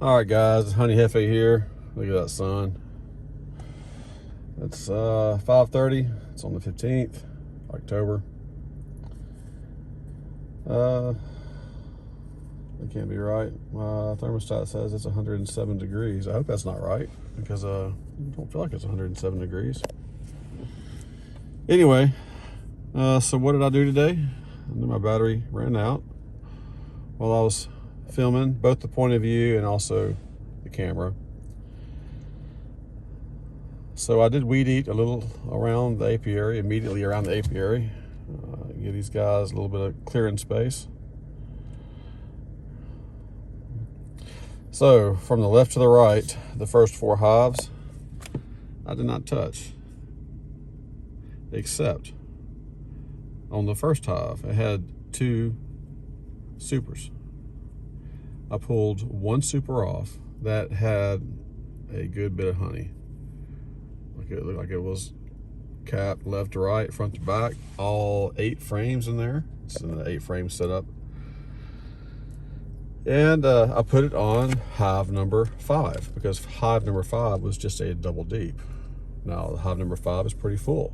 All right, guys, it's Honey Jefe here. Look at that sun. It's 5:30. It's on the 15th, October. That can't be right. My thermostat says it's 107 degrees. I hope that's not right because I don't feel like it's 107 degrees. Anyway, so what did I do today? I knew my battery ran out while I was filming, both the point of view and also the camera. So I did weed eat a little around the apiary, immediately around the apiary. Give these guys a little bit of clearing space. So from the left to the right, the first 4 hives, I did not touch, except on the first hive, it had 2 supers. I pulled 1 super off that had a good bit of honey. It looked like it was capped left to right, front to back, all 8 frames in there. It's an 8 frame setup. And I put it on hive number 5 because hive number 5 was just a double deep. Now hive number 5 is pretty full.